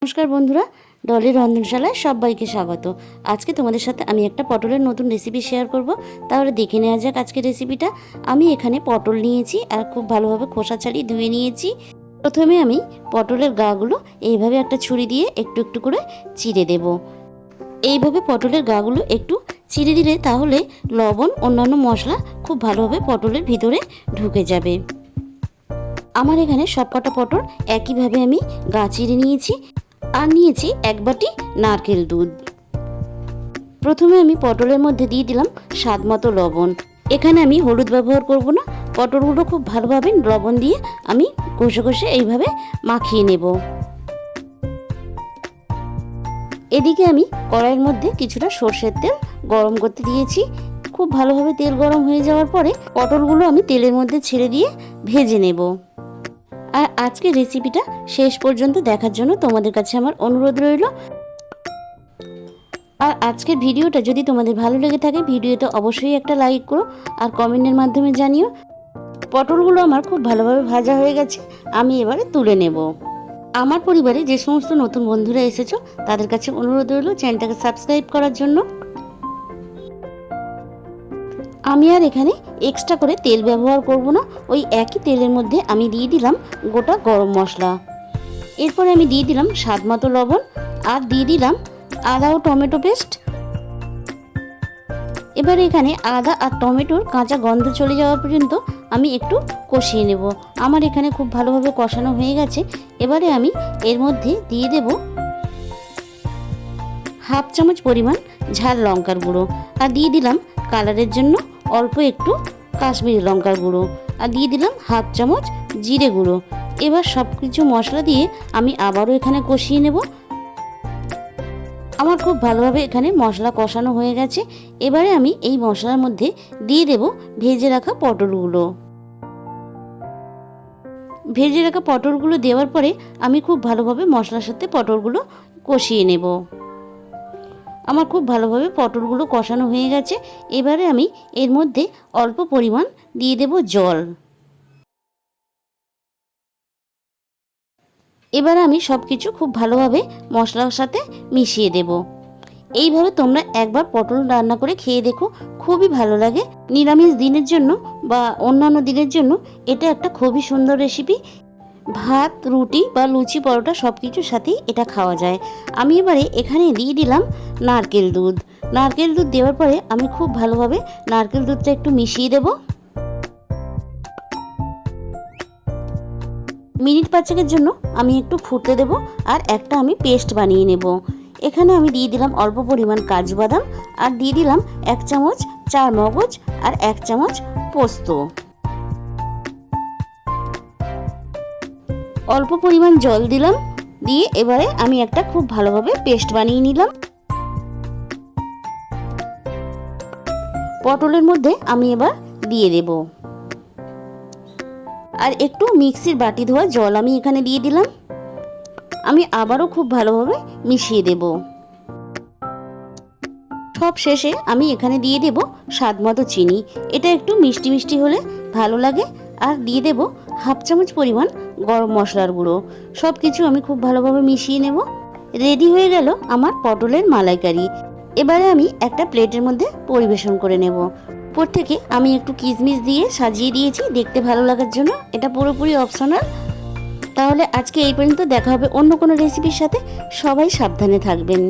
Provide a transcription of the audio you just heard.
নমস্কার বন্ধুরা, ডলির রন্ধনশালায় সবাইকে স্বাগত। আজকে তোমাদের সাথে আমি একটা পটলের নতুন রেসিপি শেয়ার করব। তাহলে দেখে নেওয়া যাক আজকের রেসিপিটা। আমি এখানে পটল নিয়েছি আর খুব ভালোভাবে খোসা ছাড়িয়ে ধুয়ে নিয়েছি। প্রথমে আমি পটলের গাগুলো এইভাবে একটা ছুরি দিয়ে একটু একটু করে চিড়ে দেব। এইভাবে পটলের গাগুলো একটু চিড়ে দিলে তাহলে লবণ অন্যান্য মশলা খুব ভালোভাবে পটলের ভিতরে ঢুকে যাবে। আমার এখানে সবকটা পটল একইভাবে আমি গা চিড়ে নিয়েছি আর নিয়েছি এক বাটি নারকেল দুধ। প্রথমে আমি পটলের মধ্যে দিয়ে দিলাম স্বাদ মতো লবণ। এখানে আমি হলুদ ব্যবহার করব না, পটলগুলো খুব ভালোভাবে লবণ দিয়ে আমি ঘষে ঘষে এইভাবে মাখিয়ে নেব। এদিকে আমি কড়াইয়ের মধ্যে কিছুটা সর্ষের তেল গরম করতে দিয়েছি। খুব ভালোভাবে তেল গরম হয়ে যাওয়ার পরে পটলগুলো আমি তেলের মধ্যে ছেড়ে দিয়ে ভেজে নেব। আর আজকের রেসিপিটা শেষ পর্যন্ত দেখার জন্য তোমাদের কাছে আমার অনুরোধ রইল। আর আজকের ভিডিওটা যদি তোমাদের ভালো লেগে থাকে ভিডিওতে অবশ্যই একটা লাইক করো আর কমেন্টের মাধ্যমে জানিও। পটলগুলো আমার খুব ভালোভাবে ভাজা হয়ে গেছে, আমি এবারে তুলে নেব। আমার পরিবারে যে সমস্ত নতুন বন্ধুরা এসেছো তাদের কাছে অনুরোধ রইল চ্যানেলটাকে সাবস্ক্রাইব করার জন্য। আমি আর এখানে এক্সট্রা করে তেল ব্যবহার করব না, ওই একই তেলের মধ্যে আমি দিয়ে দিলাম গোটা গরম মশলা। এরপরে আমি দিয়ে দিলাম স্বাদ মতো লবণ আর দিয়ে দিলাম আদা ও টমেটো পেস্ট। এবার এখানে আদা আর টমেটোর কাঁচা গন্ধ চলে যাওয়া পর্যন্ত আমি একটু কষিয়ে নেব। আমার এখানে খুব ভালোভাবে কষানো হয়ে গেছে। এবারে আমি এর মধ্যে দিয়ে দেব হাফ চামচ পরিমাণ ঝাল লঙ্কার গুঁড়ো আর দিয়ে দিলাম কালারের জন্য অল্প একটু কাশ্মীরি লঙ্কার গুঁড়ো আর দিয়ে দিলাম হাফ চামচ জিরে গুঁড়ো। এবার সব কিছু মশলা দিয়ে আমি আবারও এখানে কষিয়ে নেব। আমার খুব ভালোভাবে এখানে মশলা কষানো হয়ে গেছে। এবারে আমি এই মশলার মধ্যে দিয়ে দেব ভেজে রাখা পটলগুলো। ভেজে রাখা পটলগুলো দেওয়ার পরে আমি খুব ভালোভাবে মশলার সাথে পটলগুলো কষিয়ে নেব। আমার খুব ভালোভাবে পটলগুলো কষানো হয়ে গেছে। এবারে আমি এর মধ্যে অল্প পরিমাণ দিয়ে দেব জল। এবার আমি সব কিছু খুব ভালোভাবে মশলার সাথে মিশিয়ে দেব। এইভাবে তোমরা একবার পটল রান্না করে খেয়ে দেখো, খুবই ভালো লাগে। নিরামিষ দিনের জন্য বা অন্যান্য দিনের জন্য এটা একটা খুবই সুন্দর রেসিপি। ভাত, রুটি বা লুচি, পরোটা সব কিছুর সাথেই এটা খাওয়া যায়। আমি এবারে এখানে দিয়ে দিলাম নারকেল দুধ। নারকেল দুধ দেওয়ার পরে আমি খুব ভালোভাবে নারকেল দুধটা একটু মিশিয়ে দেব। মিনিট 5-এর জন্য আমি একটু ফুটতে দেব আর একটা আমি পেস্ট বানিয়ে নেব। এখানে আমি দিয়ে দিলাম অল্প পরিমাণ কাজু বাদাম আর দিয়ে দিলাম 1 চামচ চার মগজ আর 1 চামচ পোস্ত। অল্প পরিমাণ জল দিলাম, দিয়ে এবারে আমি একটা খুব ভালোভাবে পেস্ট বানিয়ে নিলাম। পটলের মধ্যে আমি এবার দিয়ে দেব আর একটু মিক্সির বাটি ধোয়া জল আমি এখানে দিয়ে দিলাম। আমি আবারও খুব ভালোভাবে মিশিয়ে দেব। সব শেষে আমি এখানে দিয়ে দেব স্বাদ মতো চিনি। এটা একটু মিষ্টি মিষ্টি হলে ভালো লাগে। আর দিয়ে দেব হাফ চামচ পরিমাণ গরম মশলার গুঁড়ো। সব কিছু আমি খুব ভালোভাবে মিশিয়ে নেব। রেডি হয়ে গেল আমার পটলের মালাইকারি। এবারে আমি একটা প্লেটের মধ্যে পরিবেশন করে নেব। উপর থেকে আমি একটু কিশমিশ দিয়ে সাজিয়ে দিয়েছি দেখতে ভালো লাগার জন্য। এটা পুরোপুরি অপশনাল। তাহলে আজকে এই পর্যন্ত, দেখা হবে অন্য কোনো রেসিপির সাথে। সবাই সাবধানে থাকবেন।